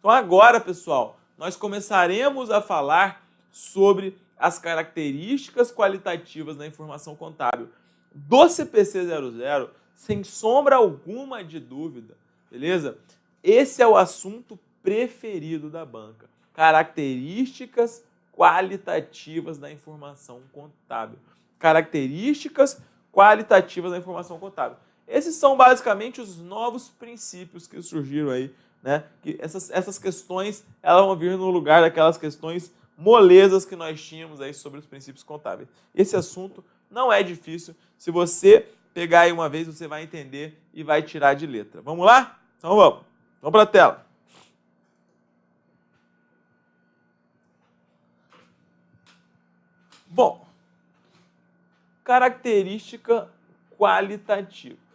Então agora, pessoal, nós começaremos a falar sobre as características qualitativas da informação contábil do CPC 00, sem sombra alguma de dúvida, beleza? Esse é o assunto preferido da banca. Características qualitativas da informação contábil. Características qualitativas da informação contábil. Esses são basicamente os novos princípios que surgiram aí, né? Que essas questões elas vão vir no lugar daquelas questões molezas que nós tínhamos aí sobre os princípios contábeis. Esse assunto não é difícil. Se você pegar aí uma vez, você vai entender e vai tirar de letra. Vamos lá? Então vamos. Vamos para a tela. Bom, característica qualitativa.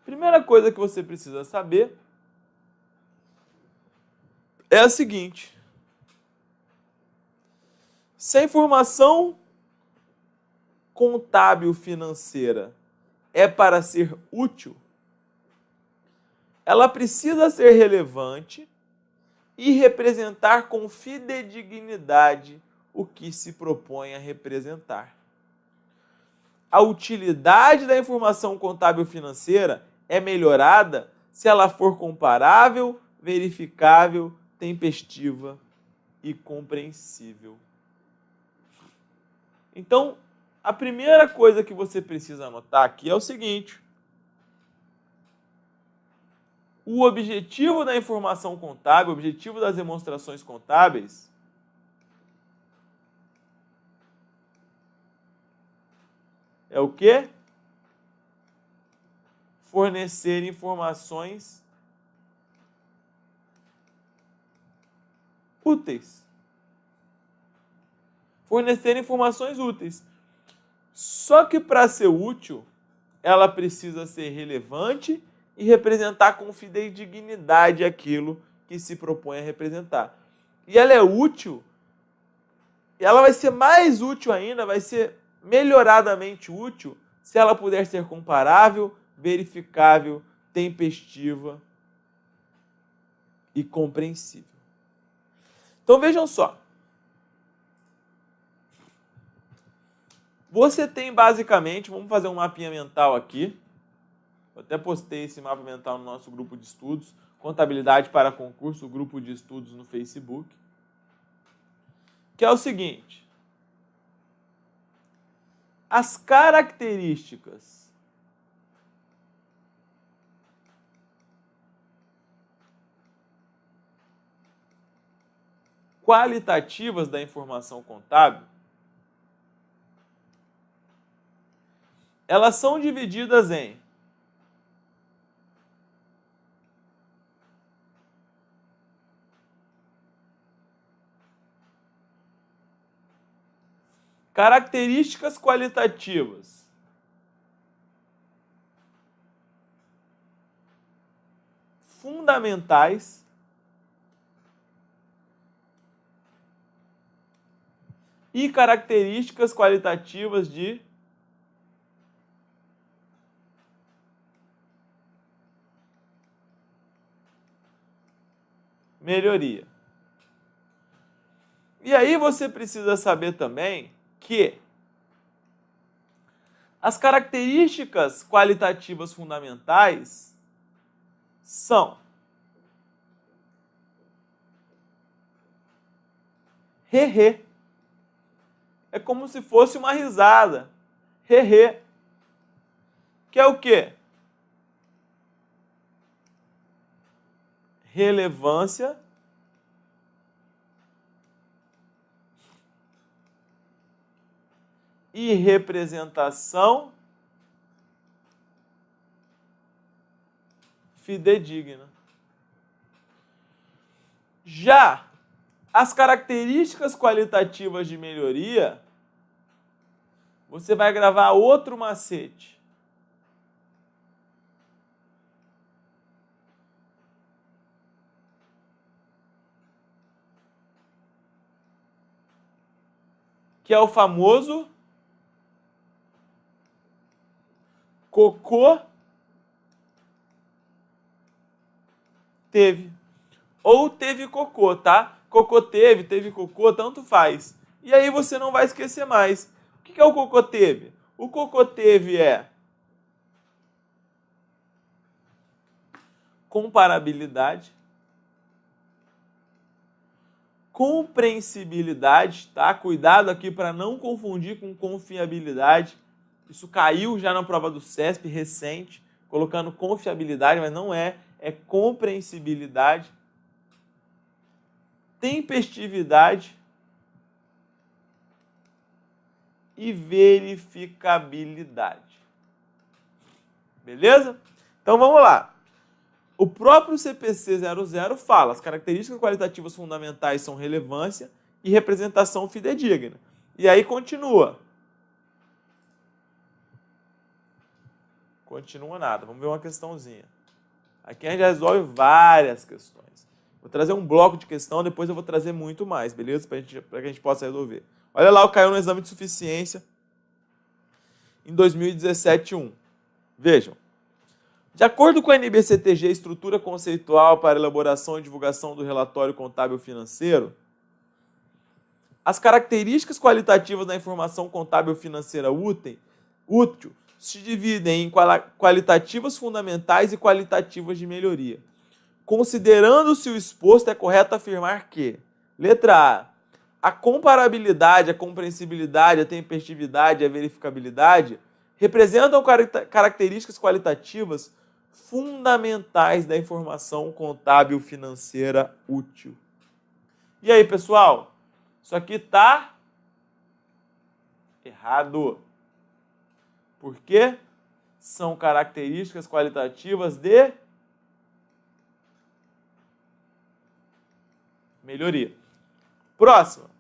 Primeira coisa que você precisa saber é a seguinte: se a informação contábil financeira é para ser útil, ela precisa ser relevante e representar com fidedignidade o que se propõe a representar. A utilidade da informação contábil financeira é melhorada se ela for comparável, verificável, tempestiva e compreensível. Então, a primeira coisa que você precisa anotar aqui é o seguinte: o objetivo da informação contábil, o objetivo das demonstrações contábeis é o quê? Fornecer informações úteis. Fornecer informações úteis. Só que para ser útil, ela precisa ser relevante e representar com fidedignidade aquilo que se propõe a representar. E ela é útil, ela vai ser mais útil ainda, vai ser melhoradamente útil, se ela puder ser comparável, verificável, tempestiva e compreensível. Então vejam só. Você tem basicamente, vamos fazer um mapinha mental aqui. Eu até postei esse mapa mental no nosso grupo de estudos, Contabilidade para Concurso, grupo de estudos no Facebook. Que é o seguinte: as características qualitativas da informação contábil, elas são divididas em características qualitativas fundamentais e características qualitativas de melhoria. E aí você precisa saber também que as características qualitativas fundamentais são re-re. É como se fosse uma risada. Re-re. Que é o quê? Relevância e representação fidedigna. Já as características qualitativas de melhoria, você vai gravar outro macete. Que é o famoso cocô Teve. Ou teve cocô, tá? Cocô teve cocô, tanto faz. E aí você não vai esquecer mais. O que é o cocô teve? O cocô teve é comparabilidade, compreensibilidade, tá? Cuidado aqui para não confundir com confiabilidade. Isso caiu já na prova do CESP recente, colocando confiabilidade, mas não é, é compreensibilidade, tempestividade e verificabilidade. Beleza? Então vamos lá. O próprio CPC 00 fala, as características qualitativas fundamentais são relevância e representação fidedigna. E aí continua. Continua nada. Vamos ver uma questãozinha. Aqui a gente resolve várias questões. Vou trazer um bloco de questão, depois eu vou trazer muito mais, beleza? Para que a gente possa resolver. Olha lá, caiu no exame de suficiência em 2017-1. Vejam. De acordo com a NBCTG, Estrutura Conceitual para Elaboração e Divulgação do Relatório Contábil Financeiro, as características qualitativas da informação contábil financeira útil se dividem em qualitativas fundamentais e qualitativas de melhoria. Considerando-se o exposto, é correto afirmar que, letra A comparabilidade, a compreensibilidade, a tempestividade e a verificabilidade representam características qualitativas fundamentais da informação contábil financeira útil. E aí, pessoal? Isso aqui está errado. Por quê? São características qualitativas de melhoria. Próxima.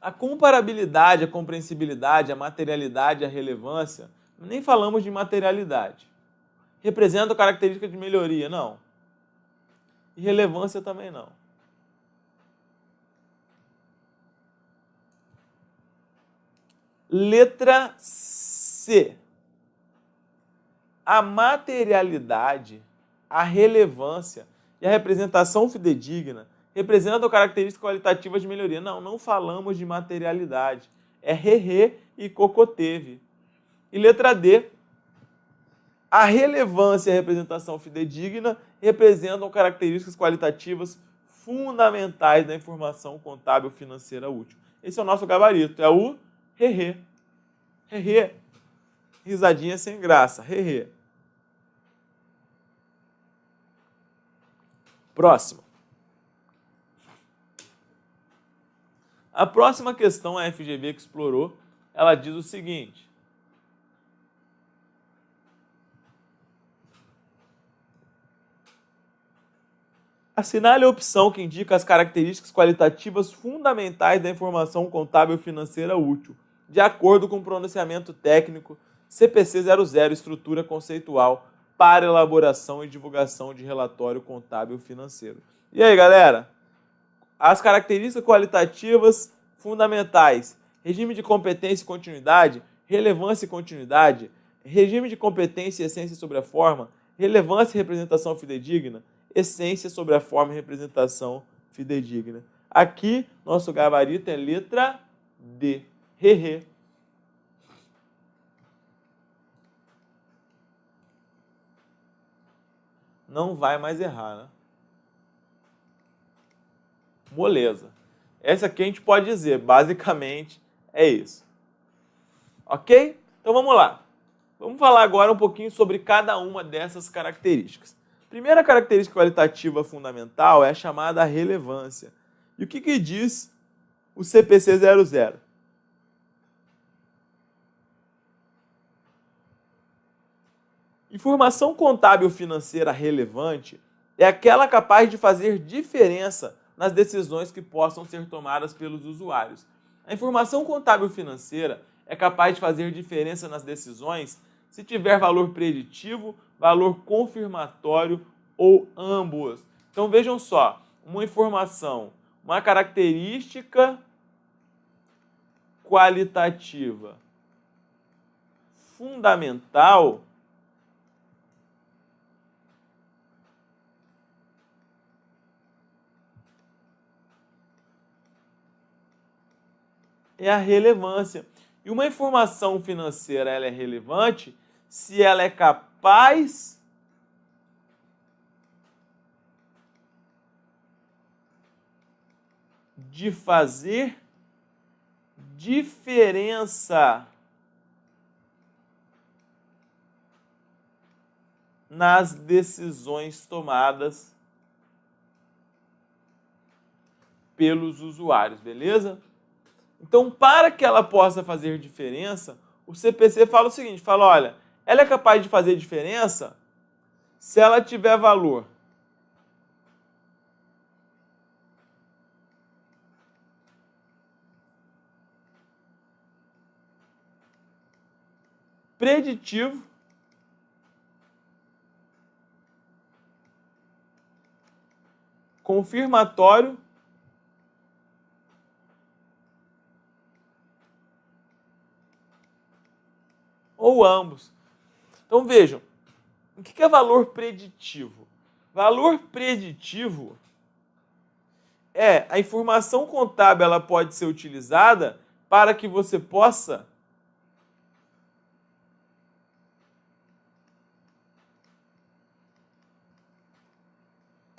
A comparabilidade, a compreensibilidade, a materialidade, a relevância, nem falamos de materialidade. Representa característica de melhoria? Não. E relevância também não. Letra C. A materialidade, a relevância e a representação fidedigna representam características qualitativas de melhoria. Não, não falamos de materialidade. É re e cocoteve. E letra D. A relevância e a representação fidedigna representam características qualitativas fundamentais da informação contábil financeira útil. Esse é o nosso gabarito. É o re. Re. Risadinha sem graça. Re. Próximo. A próxima questão a FGV que explorou, ela diz o seguinte. Assinale a opção que indica as características qualitativas fundamentais da informação contábil financeira útil, de acordo com o pronunciamento técnico CPC 00, Estrutura Conceitual para Elaboração e Divulgação de Relatório Contábil Financeiro. E aí, galera? As características qualitativas fundamentais: regime de competência e continuidade, relevância e continuidade, regime de competência e essência sobre a forma, relevância e representação fidedigna, essência sobre a forma e representação fidedigna. Aqui, nosso gabarito é letra D. Re. Não vai mais errar, né? Moleza. Essa aqui a gente pode dizer, basicamente, é isso. Ok? Então vamos lá. Vamos falar agora um pouquinho sobre cada uma dessas características. A primeira característica qualitativa fundamental é a chamada relevância. E o que diz o CPC 00? Informação contábil financeira relevante é aquela capaz de fazer diferença nas decisões que possam ser tomadas pelos usuários. A informação contábil financeira é capaz de fazer diferença nas decisões se tiver valor preditivo, valor confirmatório ou ambos. Então vejam só, uma informação, uma característica qualitativa fundamental é a relevância. E uma informação financeira ela é relevante se ela é capaz de fazer diferença nas decisões tomadas pelos usuários, beleza? Então, para que ela possa fazer diferença, o CPC fala o seguinte, fala, olha, ela é capaz de fazer diferença se ela tiver valor preditivo, confirmatório ou ambos. Então vejam, o que é valor preditivo? Valor preditivo é a informação contábil, ela pode ser utilizada para que você possa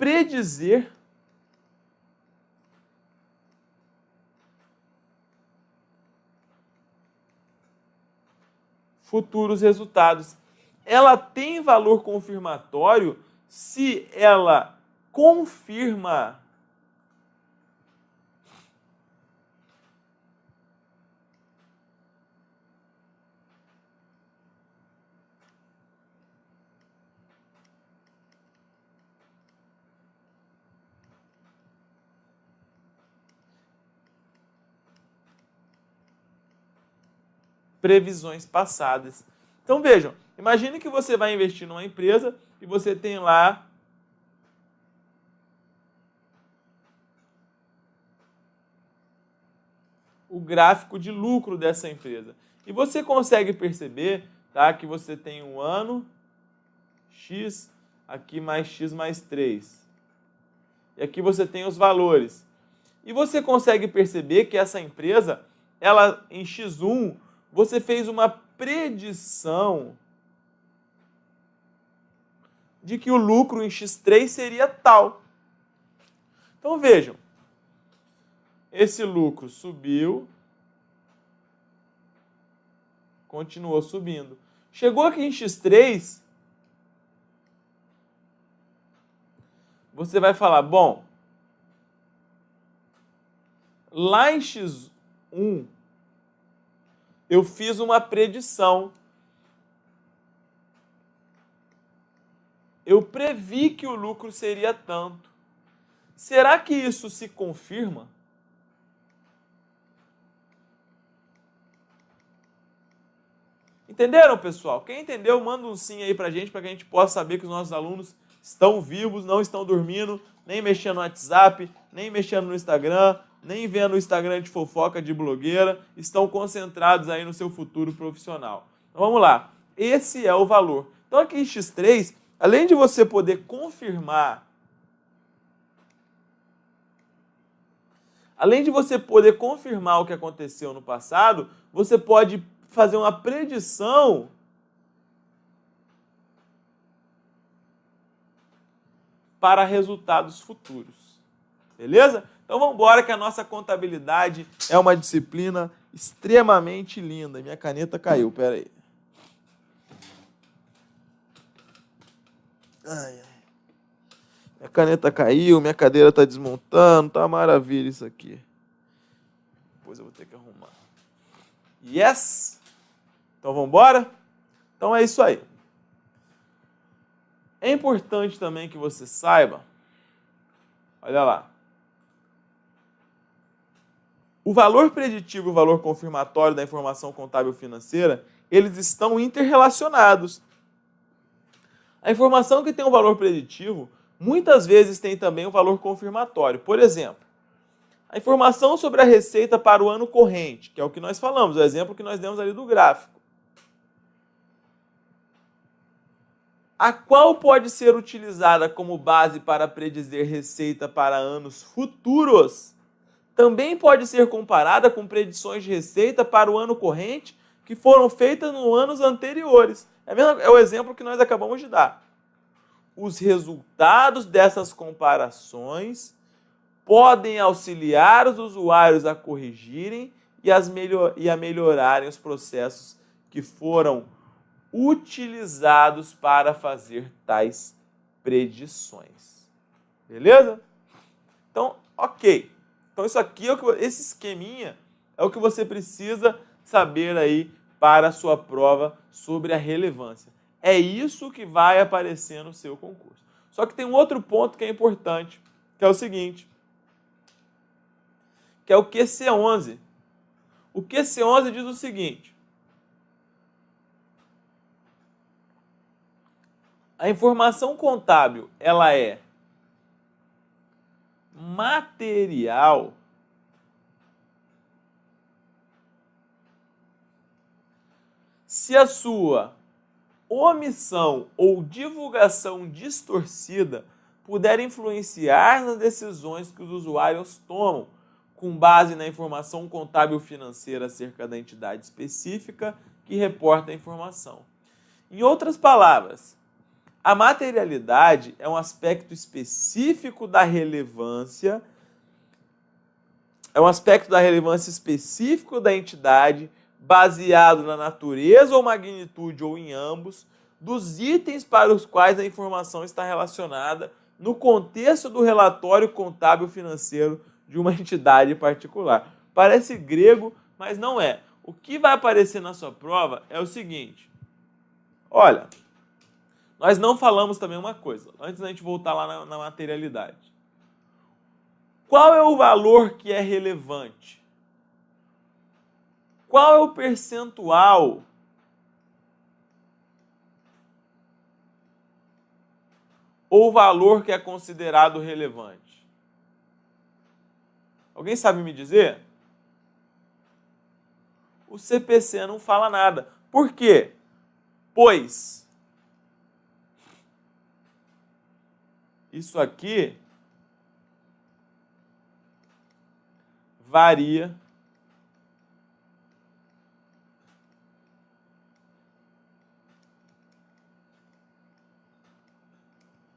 predizer futuros resultados. Ela tem valor confirmatório se ela confirma previsões passadas. Então vejam, imagine que você vai investir numa empresa e você tem lá o gráfico de lucro dessa empresa. E você consegue perceber, tá, que você tem um ano X, aqui mais X mais 3. E aqui você tem os valores. E você consegue perceber que essa empresa, ela em X1, você fez uma predição de que o lucro em X3 seria tal. Então vejam, esse lucro subiu, continuou subindo. Chegou aqui em X3, você vai falar, bom, lá em X1, eu fiz uma predição. Eu previ que o lucro seria tanto. Será que isso se confirma? Entenderam, pessoal? Quem entendeu, manda um sim aí pra gente, para que a gente possa saber que os nossos alunos estão vivos, não estão dormindo, nem mexendo no WhatsApp, nem mexendo no Instagram, nem vendo o Instagram de fofoca de blogueira, estão concentrados aí no seu futuro profissional. Então vamos lá, esse é o valor. Então aqui em X3, além de você poder confirmar, o que aconteceu no passado, você pode fazer uma predição para resultados futuros. Beleza? Então vamos embora que a nossa contabilidade é uma disciplina extremamente linda. Minha caneta caiu, pera aí. Ai, ai. Minha caneta caiu, minha cadeira está desmontando, tá uma maravilha isso aqui. Depois eu vou ter que arrumar. Yes! Então vamos embora? Então é isso aí. É importante também que você saiba, olha lá, o valor preditivo e o valor confirmatório da informação contábil financeira, eles estão interrelacionados. A informação que tem um valor preditivo, muitas vezes tem também um valor confirmatório. Por exemplo, a informação sobre a receita para o ano corrente, que é o que nós falamos, o exemplo que nós demos ali do gráfico, a qual pode ser utilizada como base para predizer receita para anos futuros, também pode ser comparada com predições de receita para o ano corrente que foram feitas nos anos anteriores. É o exemplo que nós acabamos de dar. Os resultados dessas comparações podem auxiliar os usuários a corrigirem e a melhorarem os processos que foram utilizados para fazer tais predições. Beleza? Então, ok. Então, isso aqui, esse esqueminha é o que você precisa saber aí para a sua prova sobre a relevância. É isso que vai aparecer no seu concurso. Só que tem um outro ponto que é importante, que é o seguinte, que é o QC11. O QC11 diz o seguinte: a informação contábil, ela é material se a sua omissão ou divulgação distorcida puder influenciar nas decisões que os usuários tomam com base na informação contábil financeira acerca da entidade específica que reporta a informação. Em outras palavras, a materialidade é um aspecto específico da relevância, específico da entidade, baseado na natureza ou magnitude ou em ambos, dos itens para os quais a informação está relacionada no contexto do relatório contábil financeiro de uma entidade particular. Parece grego, mas não é. O que vai aparecer na sua prova é o seguinte. Olha, nós não falamos também uma coisa, antes da gente voltar lá na materialidade. Qual é o valor que é relevante? Qual é o percentual ou valor que é considerado relevante? Alguém sabe me dizer? O CPC não fala nada. Por quê? Pois isso aqui varia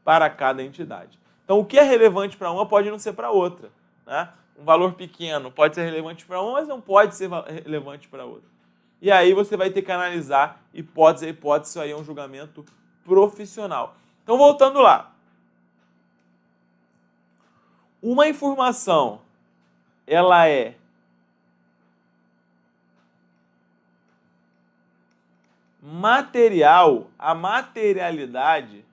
para cada entidade. Então, o que é relevante para uma pode não ser para outra, né? Um valor pequeno pode ser relevante para uma, mas não pode ser relevante para outra. E aí você vai ter que analisar hipótese a hipótese, isso aí é um julgamento profissional. Então, voltando lá. Uma informação, ela é material, a materialidade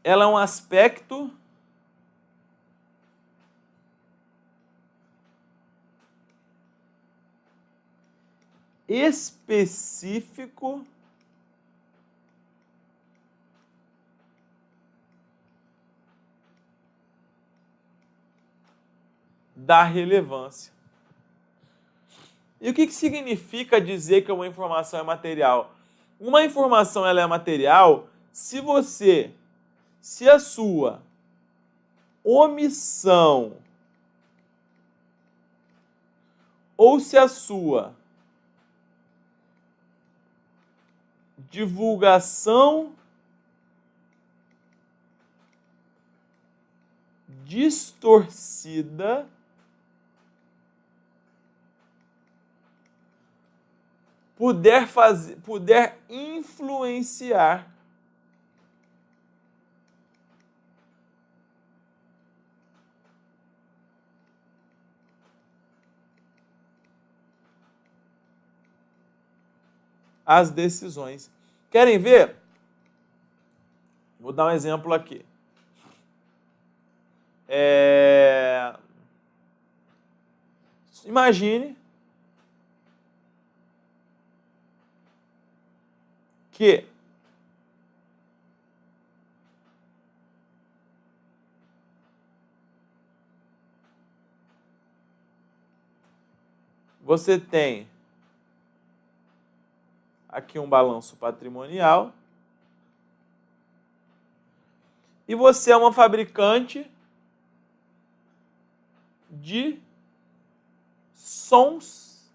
ela é um aspecto específico da relevância. E o que significa dizer que uma informação é material? Uma informação ela é material se a sua omissão ou se a sua divulgação distorcida puder influenciar as decisões. Querem ver? Vou dar um exemplo aqui. Imagine que você tem aqui um balanço patrimonial e você é uma fabricante de sons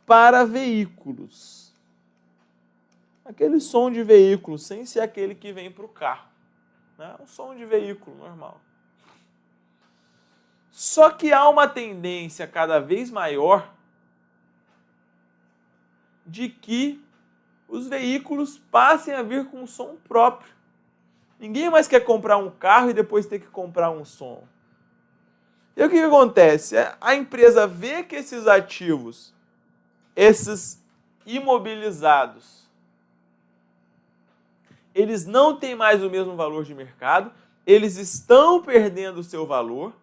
para veículos. Aquele som de veículo, sem ser aquele que vem para o carro, né? Um som de veículo normal. Só que há uma tendência cada vez maior de que os veículos passem a vir com um som próprio. Ninguém mais quer comprar um carro e depois ter que comprar um som. E o que acontece? A empresa vê que esses ativos, esses imobilizados, eles não têm mais o mesmo valor de mercado, eles estão perdendo o seu valor,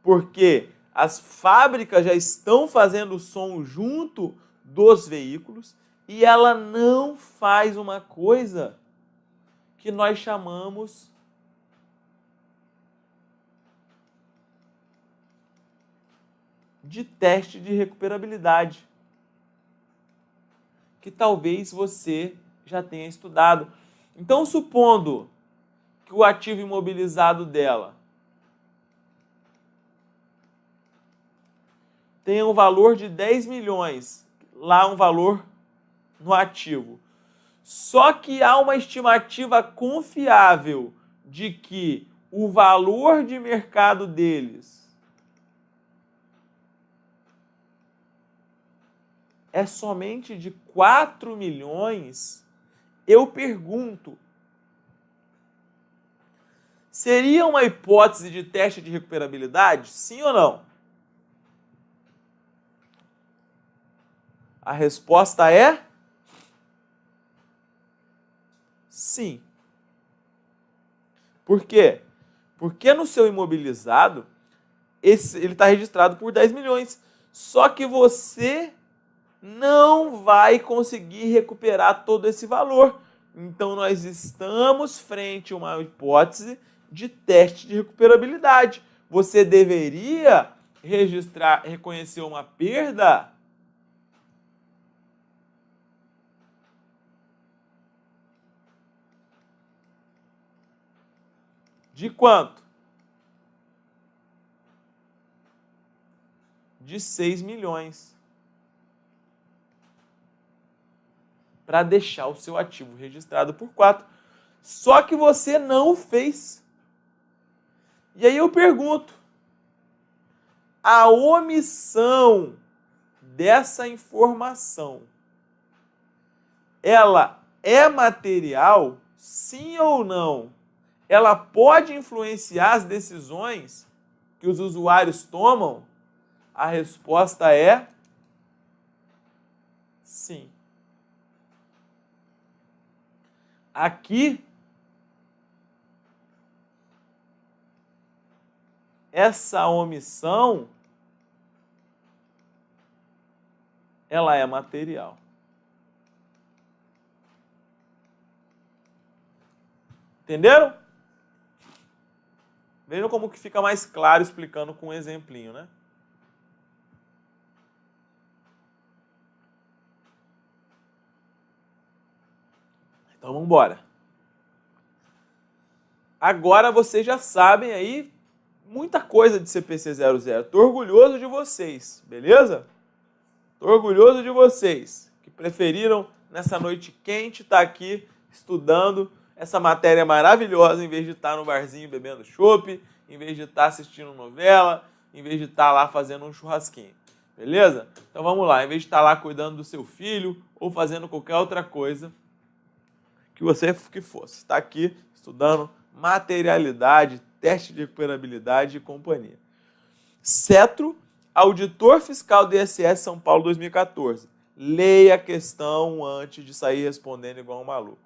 porque as fábricas já estão fazendo som junto dos veículos e ela não faz uma coisa que nós chamamos de teste de recuperabilidade, que talvez você já tenha estudado. Então, supondo que o ativo imobilizado dela tenha um valor de 10 milhões, lá um valor no ativo. Só que há uma estimativa confiável de que o valor de mercado deles é somente de 4 milhões, eu pergunto, seria uma hipótese de teste de recuperabilidade? Sim ou não? A resposta é sim. Por quê? Porque no seu imobilizado, ele está registrado por 10 milhões. Só que você não vai conseguir recuperar todo esse valor. Então, nós estamos frente a uma hipótese de teste de recuperabilidade. Você deveria reconhecer uma perda de quanto? De 6 milhões. Para deixar o seu ativo registrado por 4. Só que você não fez. E aí eu pergunto, a omissão dessa informação, ela é material? Sim ou não? Ela pode influenciar as decisões que os usuários tomam? A resposta é sim. Aqui, essa omissão, ela é material. Entenderam? Vejam como que fica mais claro explicando com um exemplinho, né? Então vamos embora. Agora vocês já sabem aí muita coisa de CPC 00. Tô orgulhoso de vocês, beleza? Tô orgulhoso de vocês que preferiram nessa noite quente estar aqui estudando essa matéria maravilhosa em vez de estar no barzinho bebendo chopp, em vez de estar assistindo novela, em vez de estar lá fazendo um churrasquinho, beleza? Então vamos lá, em vez de estar lá cuidando do seu filho ou fazendo qualquer outra coisa que você que fosse, está aqui estudando materialidade, teste de recuperabilidade e companhia. Cetro, auditor fiscal do ISS São Paulo 2014. Leia a questão antes de sair respondendo igual um maluco.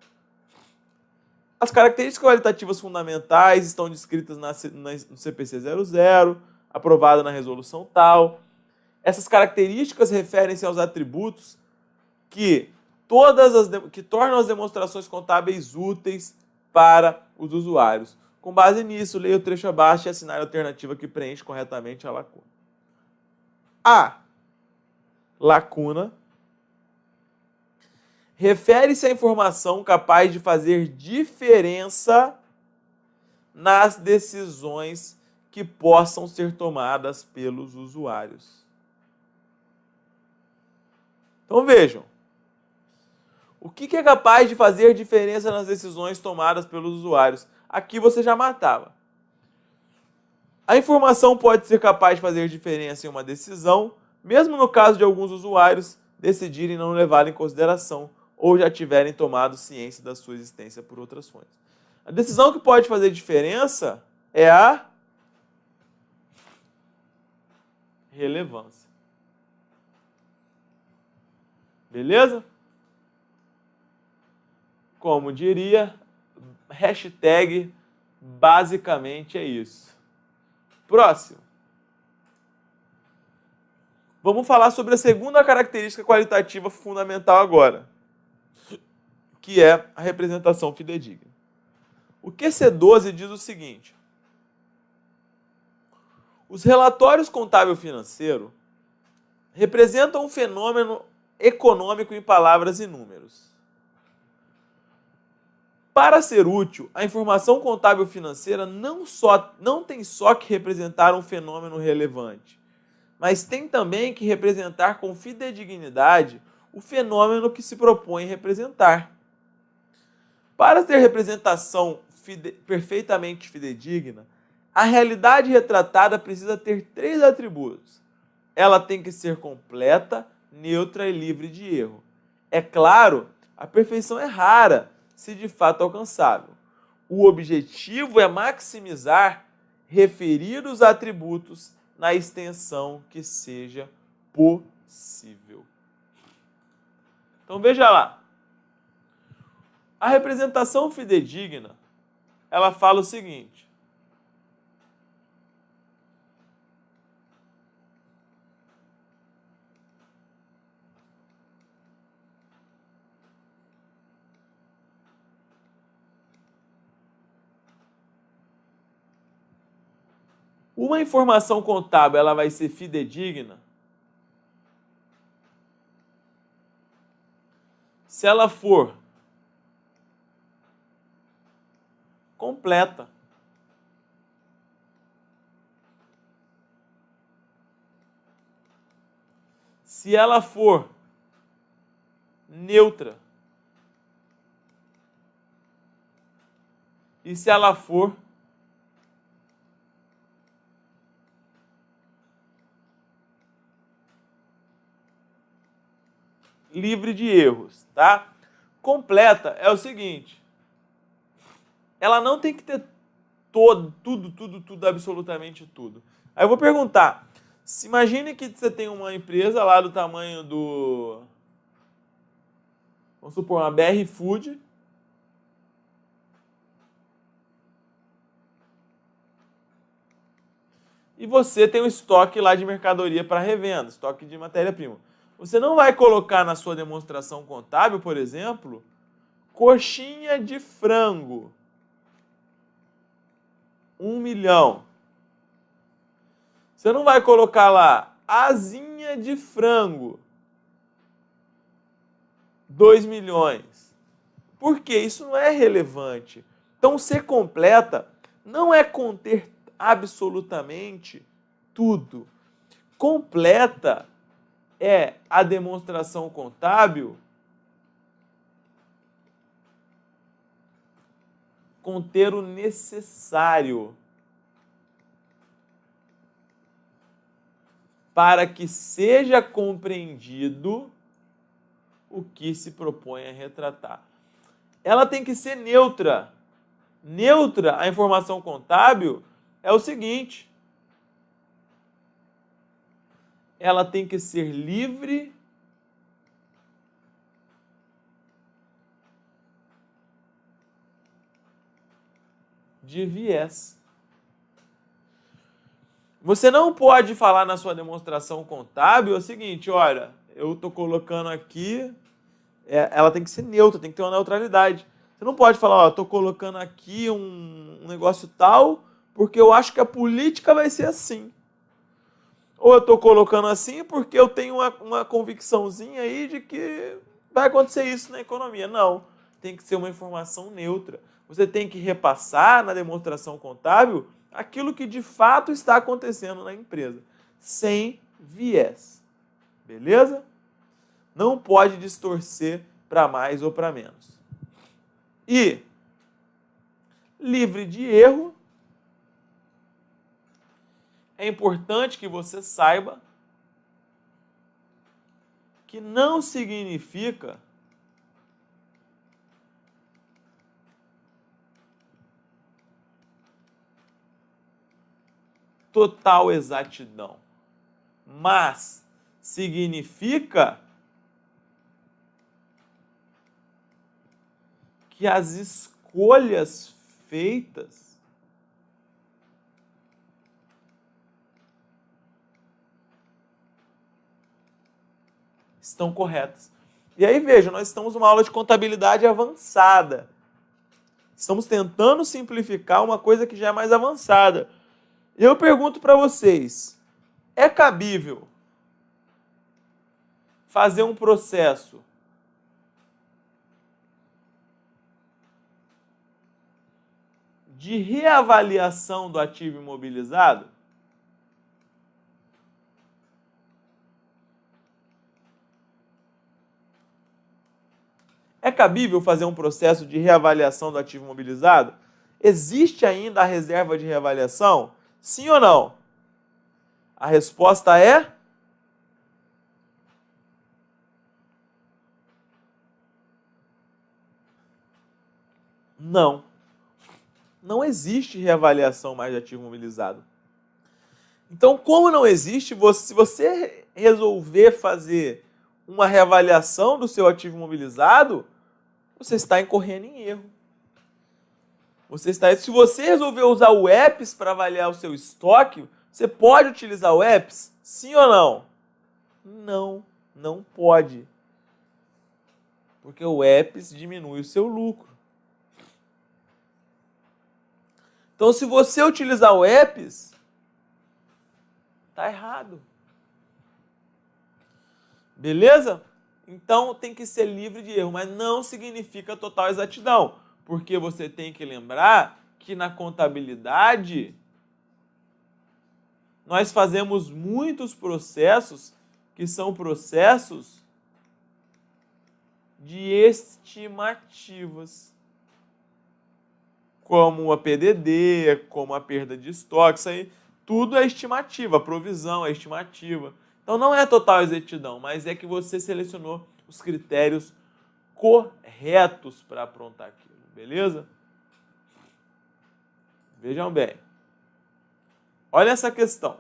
As características qualitativas fundamentais estão descritas no CPC 00, aprovada na resolução tal. Essas características referem-se aos atributos que tornam as demonstrações contábeis úteis para os usuários. Com base nisso, leia o trecho abaixo e assinale a alternativa que preenche corretamente a lacuna. A lacuna refere-se à informação capaz de fazer diferença nas decisões que possam ser tomadas pelos usuários. Então vejam, o que é capaz de fazer diferença nas decisões tomadas pelos usuários? Aqui você já matava. A informação pode ser capaz de fazer diferença em uma decisão, mesmo no caso de alguns usuários decidirem não levá-la em consideração ou já tiverem tomado ciência da sua existência por outras fontes. A decisão que pode fazer diferença é a relevância. Beleza? Como diria, hashtag basicamente é isso. Próximo. Vamos falar sobre a segunda característica qualitativa fundamental agora, que é a representação fidedigna. O QC12 diz o seguinte: os relatórios contábil-financeiro representam um fenômeno econômico em palavras e números. Para ser útil, a informação contábil-financeira não tem só que representar um fenômeno relevante, mas tem também que representar com fidedignidade o fenômeno que se propõe representar. Para ter representação perfeitamente fidedigna, a realidade retratada precisa ter 3 atributos. Ela tem que ser completa, neutra e livre de erro. É claro, a perfeição é rara, se de fato alcançável. O objetivo é maximizar, referir os atributos na extensão que seja possível. Então veja lá. A representação fidedigna, ela fala o seguinte: uma informação contábil, ela vai ser fidedigna se ela for completa. Se ela for neutra. E se ela for livre de erros, tá? Completa é o seguinte: ela não tem que ter tudo, absolutamente tudo. Aí eu vou perguntar, se imagine que você tem uma empresa lá do tamanho do, vamos supor, uma BR Food, e você tem um estoque lá de mercadoria para revenda, estoque de matéria-prima. Você não vai colocar na sua demonstração contábil, por exemplo, coxinha de frango, 1 milhão. Você não vai colocar lá asinha de frango, 2 milhões. Por quê? Isso não é relevante. Então, ser completa não é conter absolutamente tudo. Completa é a demonstração contábil conter o necessário para que seja compreendido o que se propõe a retratar. Ela tem que ser neutra. Neutra, a informação contábil, é o seguinte: ela tem que ser livre de viés. Você não pode falar na sua demonstração contábil o seguinte: olha, eu estou colocando aqui, ela tem que ser neutra, tem que ter uma neutralidade. Você não pode falar, ó, estou colocando aqui um negócio tal, porque eu acho que a política vai ser assim. Ou eu estou colocando assim porque eu tenho uma convicçãozinha aí de que vai acontecer isso na economia. Não, tem que ser uma informação neutra. Você tem que repassar na demonstração contábil aquilo que de fato está acontecendo na empresa, sem viés. Beleza? Não pode distorcer para mais ou para menos. E livre de erro, é importante que você saiba que não significa total exatidão, mas significa que as escolhas feitas estão corretas. E aí, veja, nós estamos numa aula de contabilidade avançada. Estamos tentando simplificar uma coisa que já é mais avançada. Eu pergunto para vocês, é cabível fazer um processo de reavaliação do ativo imobilizado? É cabível fazer um processo de reavaliação do ativo imobilizado? Existe ainda a reserva de reavaliação? Sim ou não? A resposta é não. Não existe reavaliação mais de ativo imobilizado. Então, como não existe, se você resolver fazer uma reavaliação do seu ativo imobilizado, você está incorrendo em erro. Se você resolver usar o EPS para avaliar o seu estoque, você pode utilizar o EPS? Sim ou não? Não, não pode. Porque o EPS diminui o seu lucro. Então, se você utilizar o EPS, está errado. Beleza? Então, tem que ser livre de erro, mas não significa total exatidão. Porque você tem que lembrar que na contabilidade nós fazemos muitos processos que são processos de estimativas, como a PDD, como a perda de estoque, isso aí tudo é estimativa, a provisão é estimativa. Então não é total exatidão, mas é que você selecionou os critérios corretos para aprontar aquilo, beleza? Vejam bem. Olha essa questão.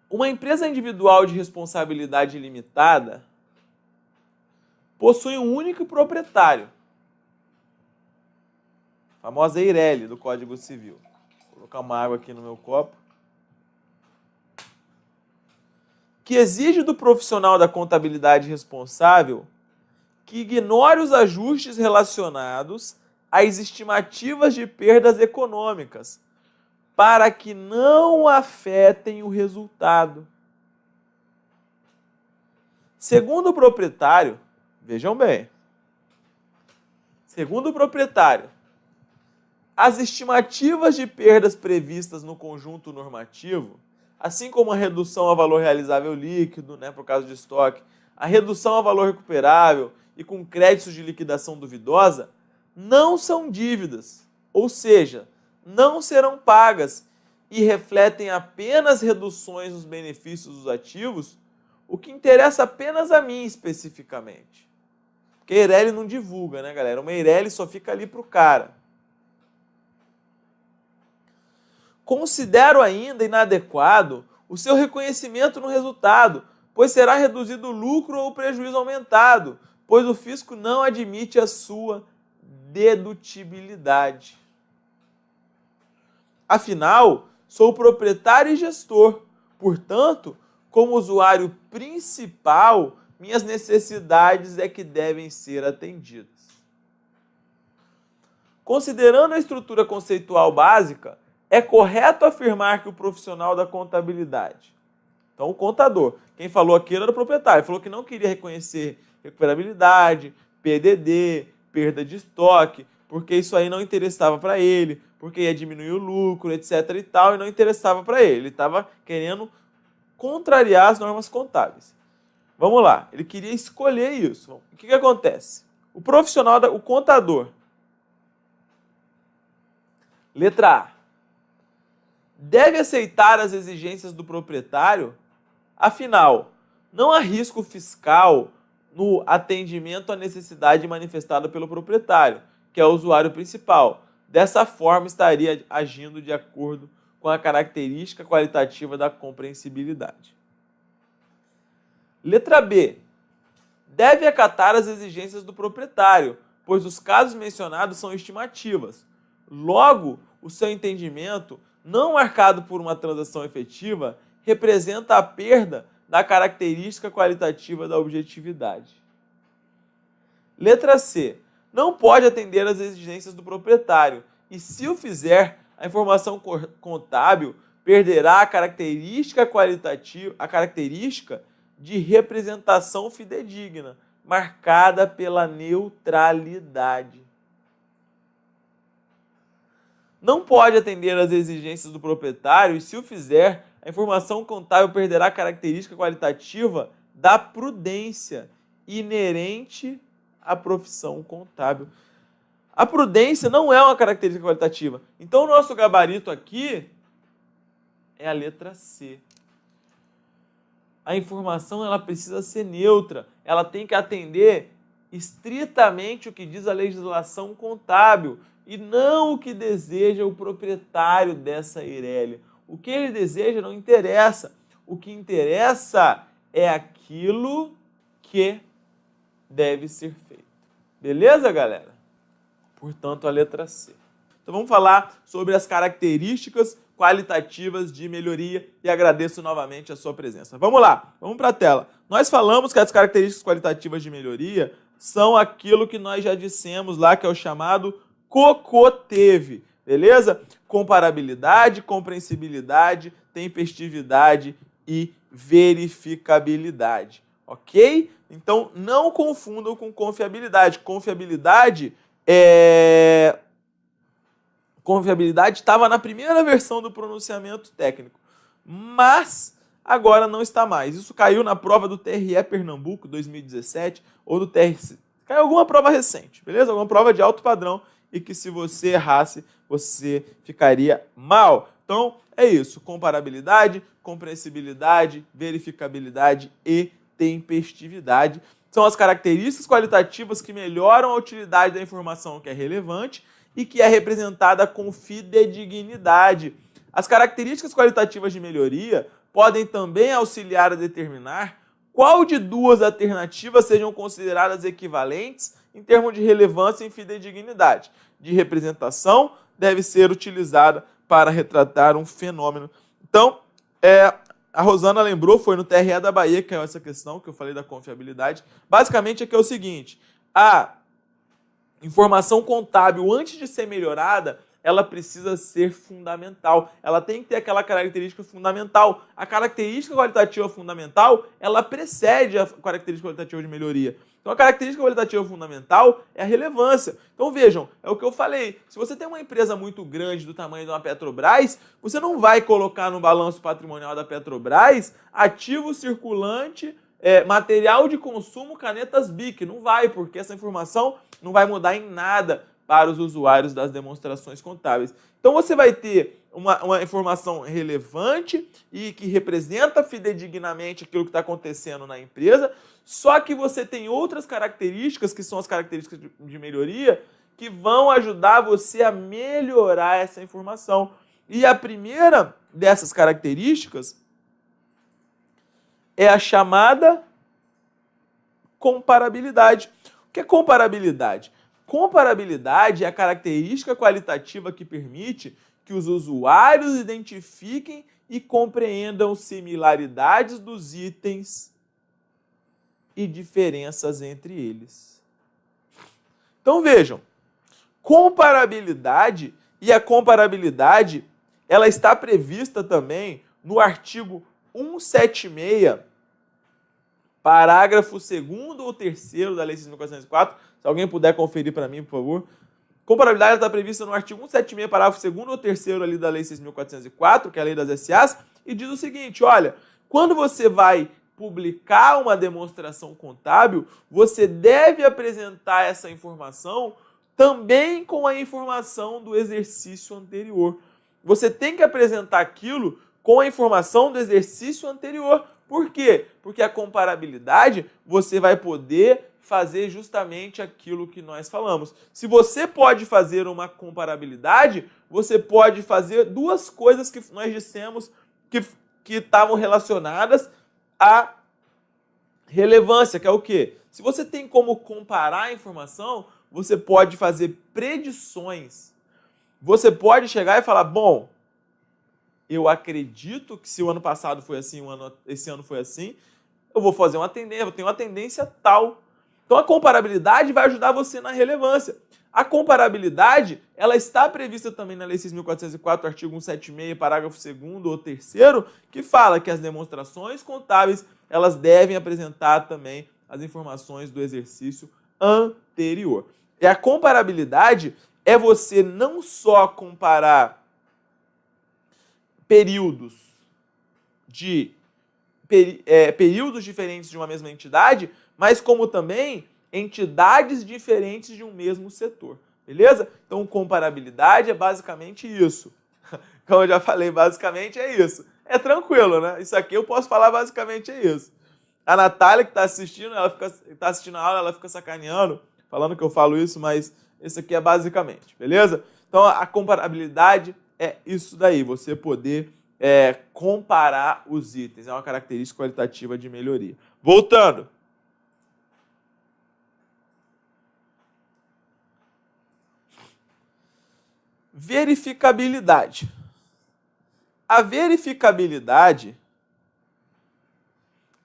Uma empresa individual de responsabilidade limitada possui um único proprietário, a famosa EIRELI do Código Civil. Vou colocar uma água aqui no meu copo. Que exige do profissional da contabilidade responsável que ignore os ajustes relacionados às estimativas de perdas econômicas, para que não afetem o resultado. Segundo o proprietário, vejam bem, segundo o proprietário, as estimativas de perdas previstas no conjunto normativo, assim como a redução ao valor realizável líquido, por caso de estoque, a redução ao valor recuperável e com créditos de liquidação duvidosa, não são dívidas, ou seja, não serão pagas e refletem apenas reduções nos benefícios dos ativos, o que interessa apenas a mim especificamente. Porque a EIRELI não divulga, né, galera? Uma EIRELI só fica ali para o cara. Considero ainda inadequado o seu reconhecimento no resultado, pois será reduzido o lucro ou o prejuízo aumentado, pois o fisco não admite a sua dedutibilidade. Afinal, sou proprietário e gestor, portanto, como usuário principal, minhas necessidades é que devem ser atendidas. Considerando a estrutura conceitual básica, É correto afirmar que o profissional da contabilidade, então o contador, quem falou aquilo era o proprietário, falou que não queria reconhecer recuperabilidade, PDD, perda de estoque, porque isso aí não interessava para ele, porque ia diminuir o lucro, etc e tal, e não interessava para ele. Ele estava querendo contrariar as normas contábeis. Vamos lá, ele queria escolher isso. O que acontece? O profissional, o contador, letra A, deve aceitar as exigências do proprietário, afinal, não há risco fiscal no atendimento à necessidade manifestada pelo proprietário, que é o usuário principal. Dessa forma, estaria agindo de acordo com a característica qualitativa da compreensibilidade. Letra B. Deve acatar as exigências do proprietário, pois os casos mencionados são estimativas. Logo, o seu entendimento, não marcado por uma transação efetiva, representa a perda da característica qualitativa da objetividade. Letra C. Não pode atender às exigências do proprietário e, se o fizer, a informação contábil perderá a característica qualitativa, a característica de representação fidedigna, marcada pela neutralidade. Não pode atender às exigências do proprietário e, se o fizer, a informação contábil perderá a característica qualitativa da prudência inerente à profissão contábil. A prudência não é uma característica qualitativa. Então, o nosso gabarito aqui é a letra C. A informação ela precisa ser neutra. Ela tem que atender estritamente o que diz a legislação contábil e não o que deseja o proprietário dessa Irélia. O que ele deseja não interessa. O que interessa é aquilo que deve ser feito. Beleza, galera? Portanto, a letra C. Então vamos falar sobre as características qualitativas de melhoria e agradeço novamente a sua presença. Vamos lá, vamos para a tela. Nós falamos que as características qualitativas de melhoria são aquilo que nós já dissemos lá, que é o chamado COCOTEV, beleza? Comparabilidade, compreensibilidade, tempestividade e verificabilidade, ok? Então não confundam com confiabilidade. Confiabilidade estava na primeira versão do pronunciamento técnico, mas agora não está mais. Isso caiu na prova do TRE Pernambuco 2017 ou do TRC. Caiu alguma prova recente, beleza? Alguma prova de alto padrão e que se você errasse, você ficaria mal. Então é isso, comparabilidade, compreensibilidade, verificabilidade e tempestividade. São as características qualitativas que melhoram a utilidade da informação que é relevante e que é representada com fidedignidade. As características qualitativas de melhoria podem também auxiliar a determinar qual de duas alternativas sejam consideradas equivalentes em termos de relevância e fidedignidade. De representação deve ser utilizada para retratar um fenômeno. Então, a Rosana lembrou, foi no TRE da Bahia que é essa questão que eu falei da confiabilidade. Basicamente aqui é o seguinte, a informação contábil, antes de ser melhorada, ela precisa ser fundamental. Ela tem que ter aquela característica fundamental. A característica qualitativa fundamental, ela precede a característica qualitativa de melhoria. Então, a característica qualitativa fundamental é a relevância. Então, vejam, é o que eu falei. Se você tem uma empresa muito grande do tamanho de uma Petrobras, você não vai colocar no balanço patrimonial da Petrobras ativo circulante, material de consumo, canetas BIC. Não vai, porque essa informação não vai mudar em nada para os usuários das demonstrações contábeis. Então você vai ter uma informação relevante e que representa fidedignamente aquilo que está acontecendo na empresa, só que você tem outras características, que são as características de melhoria, que vão ajudar você a melhorar essa informação. E a primeira dessas características é a chamada comparabilidade. O que é comparabilidade? Comparabilidade é a característica qualitativa que permite que os usuários identifiquem e compreendam similaridades dos itens e diferenças entre eles. Então vejam, comparabilidade e a comparabilidade ela está prevista também no artigo 176, parágrafo 2º ou 3º da Lei 6.404. Se alguém puder conferir para mim, por favor. Comparabilidade está prevista no artigo 176, parágrafo 2º ou 3º ali da Lei 6.404, que é a Lei das SAs, e diz o seguinte, olha, quando você vai publicar uma demonstração contábil, você deve apresentar essa informação também com a informação do exercício anterior. Você tem que apresentar aquilo com a informação do exercício anterior. Por quê? Porque a comparabilidade você vai poder fazer justamente aquilo que nós falamos. Se você pode fazer uma comparabilidade, você pode fazer duas coisas que nós dissemos que estavam relacionadas à relevância, que é o quê? Se você tem como comparar a informação, você pode fazer predições. Você pode chegar e falar, bom, eu acredito que se o ano passado foi assim, esse ano foi assim, eu vou fazer uma tendência, eu tenho uma tendência tal. Então a comparabilidade vai ajudar você na relevância. A comparabilidade, ela está prevista também na Lei 6.404, artigo 176, parágrafo 2º ou 3º, que fala que as demonstrações contábeis, elas devem apresentar também as informações do exercício anterior. E a comparabilidade é você não só comparar períodos diferentes de uma mesma entidade, mas como também entidades diferentes de um mesmo setor, beleza? Então, comparabilidade é basicamente isso. Como eu já falei, basicamente é isso. É tranquilo, né? Isso aqui eu posso falar basicamente é isso. A Natália que está assistindo, tá assistindo a aula, ela fica sacaneando, falando que eu falo isso, mas isso aqui é basicamente, beleza? Então, a comparabilidade é isso daí, você poder comparar os itens, é uma característica qualitativa de melhoria. Voltando. Verificabilidade. A verificabilidade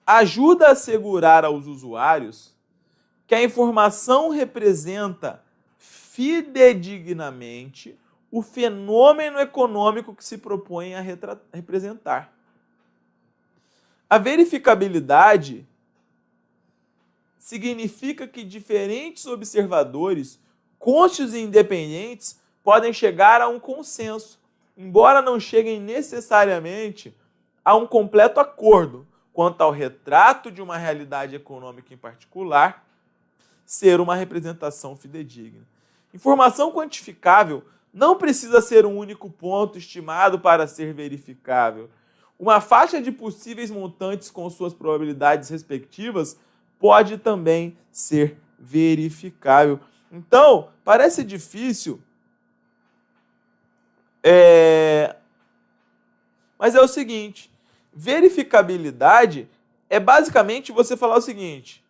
ajuda a assegurar aos usuários que a informação representa fidedignamente o fenômeno econômico que se propõe a representar. A verificabilidade significa que diferentes observadores, cônscios e independentes, podem chegar a um consenso, embora não cheguem necessariamente a um completo acordo quanto ao retrato de uma realidade econômica em particular ser uma representação fidedigna. Informação quantificável não precisa ser um único ponto estimado para ser verificável. Uma faixa de possíveis montantes com suas probabilidades respectivas pode também ser verificável. Então, parece difícil, mas é o seguinte, verificabilidade é basicamente você falar o seguinte: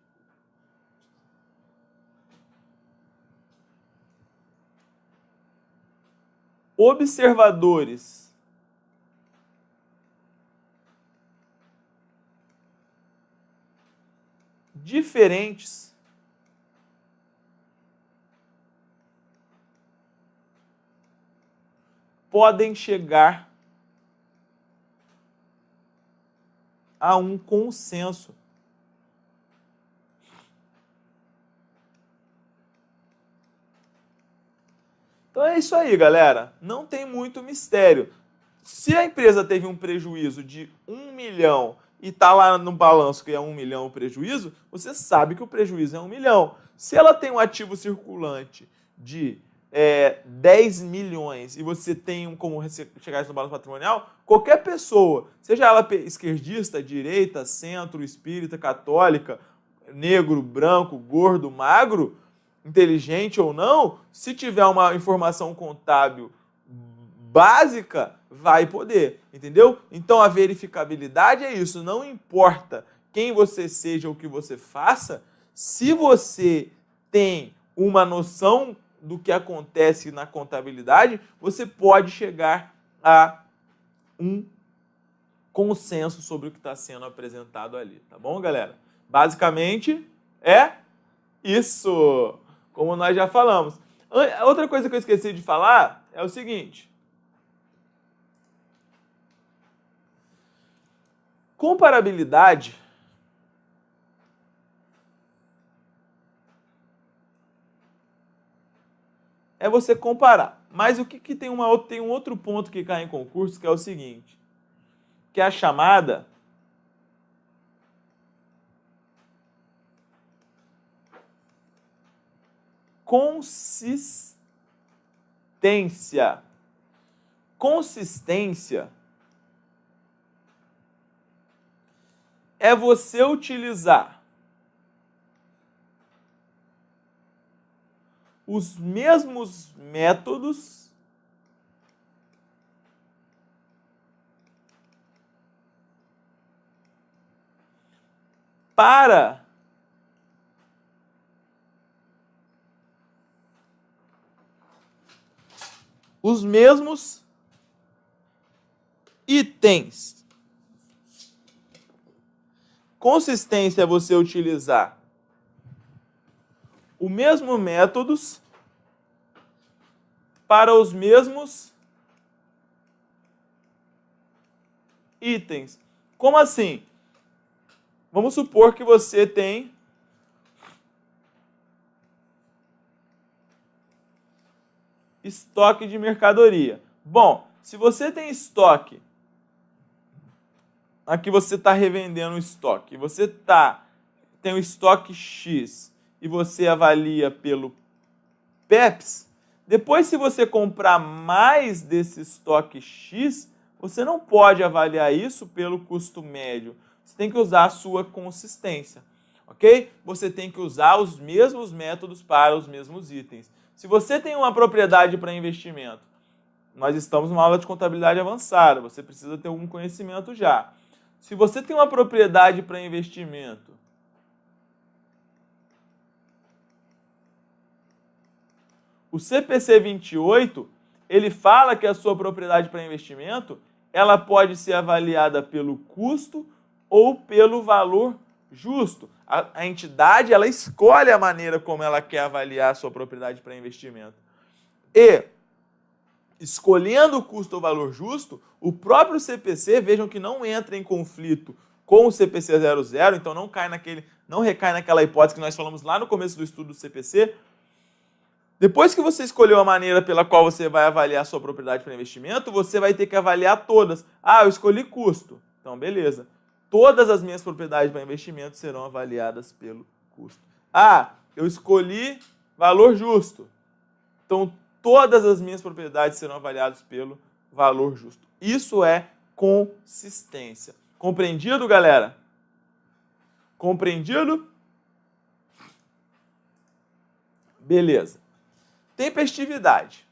observadores diferentes podem chegar a um consenso. Então é isso aí, galera. Não tem muito mistério. Se a empresa teve um prejuízo de 1 milhão e está lá no balanço que é 1 milhão o prejuízo, você sabe que o prejuízo é 1 milhão. Se ela tem um ativo circulante de 10 milhões e você tem como chegar isso no balanço patrimonial, qualquer pessoa, seja ela esquerdista, direita, centro, espírita, católica, negro, branco, gordo, magro, inteligente ou não, se tiver uma informação contábil básica, vai poder, entendeu? Então a verificabilidade é isso, não importa quem você seja ou o que você faça, se você tem uma noção do que acontece na contabilidade, você pode chegar a um consenso sobre o que está sendo apresentado ali, tá bom, galera? Basicamente é isso, como nós já falamos. Outra coisa que eu esqueci de falar é o seguinte: Comparabilidade é você comparar. Mas o que tem um outro ponto que cai em concurso, que é o seguinte, que é a chamada consistência. Consistência é você utilizar os mesmos métodos para os mesmos itens. Consistência é você utilizar o mesmo métodos para os mesmos itens. Como assim? Vamos supor que você tem estoque de mercadoria. Bom, se você tem estoque, aqui você está revendendo o estoque, você tem um estoque X e você avalia pelo PEPS, depois se você comprar mais desse estoque X, você não pode avaliar isso pelo custo médio. Você tem que usar a sua consistência, ok? Você tem que usar os mesmos métodos para os mesmos itens. Se você tem uma propriedade para investimento, nós estamos numa aula de contabilidade avançada, você precisa ter algum conhecimento já. Se você tem uma propriedade para investimento, o CPC 28, ele fala que a sua propriedade para investimento, ela pode ser avaliada pelo custo ou pelo valor justo. A entidade, ela escolhe a maneira como ela quer avaliar a sua propriedade para investimento. E, escolhendo o custo ou valor justo, o próprio CPC, vejam que não entra em conflito com o CPC 00, então não recai naquela hipótese que nós falamos lá no começo do estudo do CPC. Depois que você escolheu a maneira pela qual você vai avaliar a sua propriedade para investimento, você vai ter que avaliar todas. Ah, eu escolhi custo. Então, beleza. Todas as minhas propriedades para investimento serão avaliadas pelo custo. Ah, eu escolhi valor justo. Então, todas as minhas propriedades serão avaliadas pelo valor justo. Isso é consistência. Compreendido, galera? Compreendido? Beleza. Tempestividade.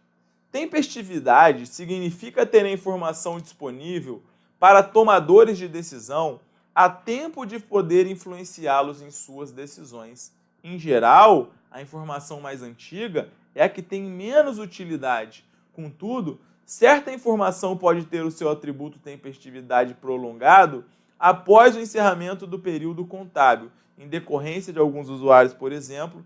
Tempestividade significa ter a informação disponível para tomadores de decisão a tempo de poder influenciá-los em suas decisões. Em geral, a informação mais antiga é a que tem menos utilidade. Contudo, certa informação pode ter o seu atributo tempestividade prolongado após o encerramento do período contábil, em decorrência de alguns usuários, por exemplo,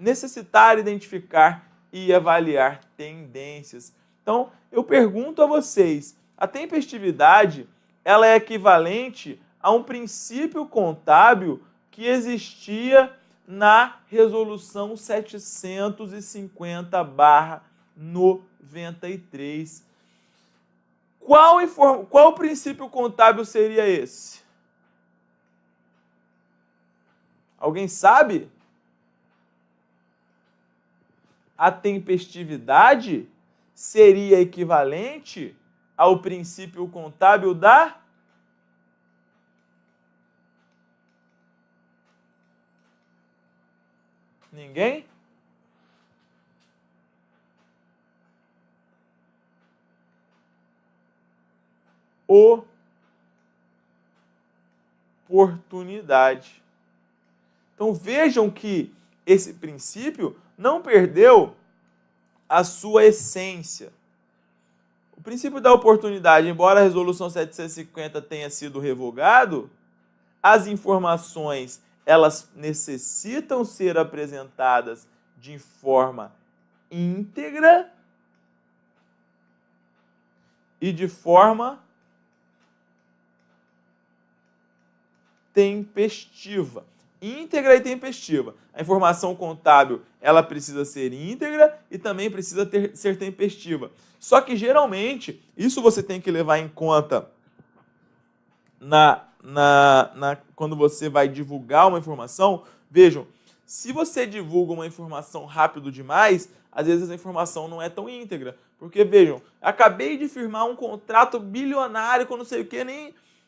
necessitar identificar e avaliar tendências. Então, eu pergunto a vocês, a tempestividade, ela é equivalente a um princípio contábil que existia na Resolução 750/93. Qual princípio contábil seria esse? Alguém sabe? A tempestividade seria equivalente ao princípio contábil da... Ninguém? Oportunidade. Então vejam que esse princípio não perdeu a sua essência. O princípio da oportunidade, embora a Resolução 750 tenha sido revogado, as informações elas necessitam ser apresentadas de forma íntegra e de forma tempestiva. Íntegra e tempestiva. A informação contábil, ela precisa ser íntegra e também precisa ser tempestiva. Só que, geralmente, isso você tem que levar em conta quando você vai divulgar uma informação. Vejam, se você divulga uma informação rápido demais, às vezes a informação não é tão íntegra. Porque, vejam, acabei de firmar um contrato bilionário com não sei o que,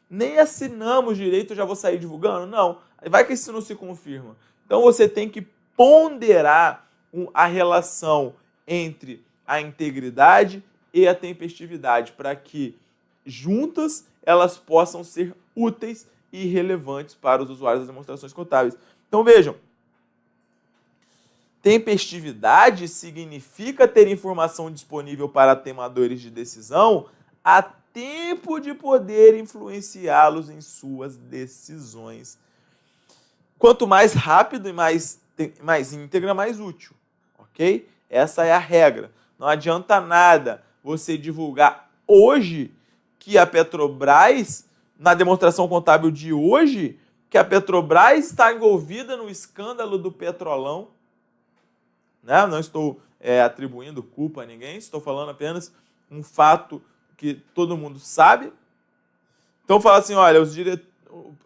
nem assinamos direito, já vou sair divulgando? Não. Vai que isso não se confirma. Então você tem que ponderar a relação entre a integridade e a tempestividade, para que juntas elas possam ser úteis e relevantes para os usuários das demonstrações contábeis. Então vejam, tempestividade significa ter informação disponível para tomadores de decisão a tempo de poder influenciá-los em suas decisões. Quanto mais rápido e mais íntegra, mais útil, ok? Essa é a regra. Não adianta nada você divulgar hoje que a Petrobras, na demonstração contábil de hoje, que a Petrobras está envolvida no escândalo do Petrolão. Né? Não estou atribuindo culpa a ninguém, estou falando apenas um fato que todo mundo sabe. Então fala assim, olha,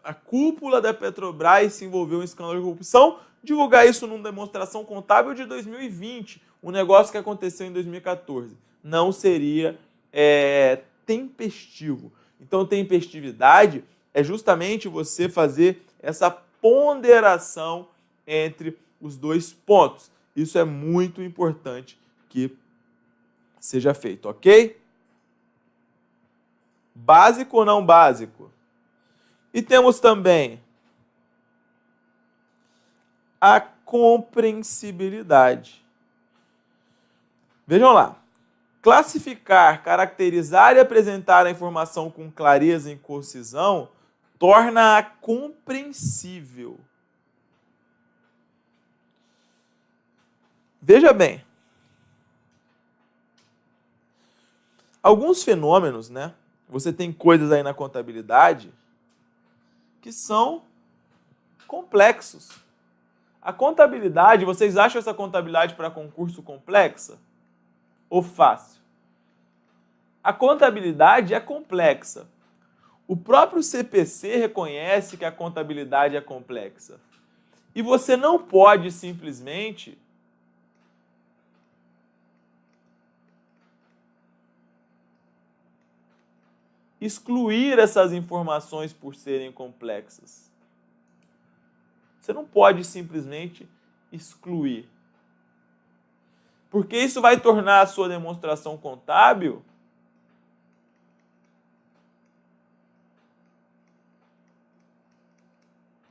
a cúpula da Petrobras se envolveu em escândalo de corrupção, divulgar isso numa demonstração contábil de 2020, um negócio que aconteceu em 2014. Não seria tempestivo. Então, tempestividade é justamente você fazer essa ponderação entre os dois pontos. Isso é muito importante que seja feito, ok? Básico ou não básico? E temos também a compreensibilidade. Vejam lá. Classificar, caracterizar e apresentar a informação com clareza e concisão torna-a compreensível. Veja bem. Alguns fenômenos, né? Você tem coisas aí na contabilidade que são complexos. A contabilidade, vocês acham essa contabilidade para concurso complexa ou fácil? A contabilidade é complexa. O próprio CPC reconhece que a contabilidade é complexa. E você não pode simplesmente excluir essas informações por serem complexas. Você não pode simplesmente excluir. Porque isso vai tornar a sua demonstração contábil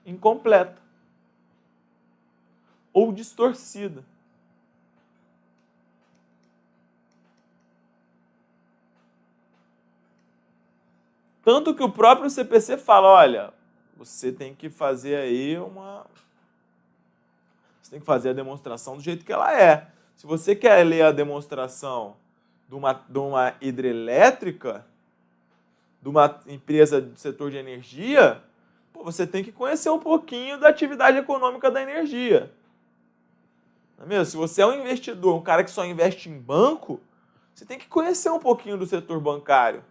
incompleta ou distorcida. Tanto que o próprio CPC fala, olha, você tem que fazer aí Você tem que fazer a demonstração do jeito que ela é. Se você quer ler a demonstração de uma hidrelétrica, de uma empresa do setor de energia, você tem que conhecer um pouquinho da atividade econômica da energia. Não é mesmo? Se você é um investidor, um cara que só investe em banco, você tem que conhecer um pouquinho do setor bancário.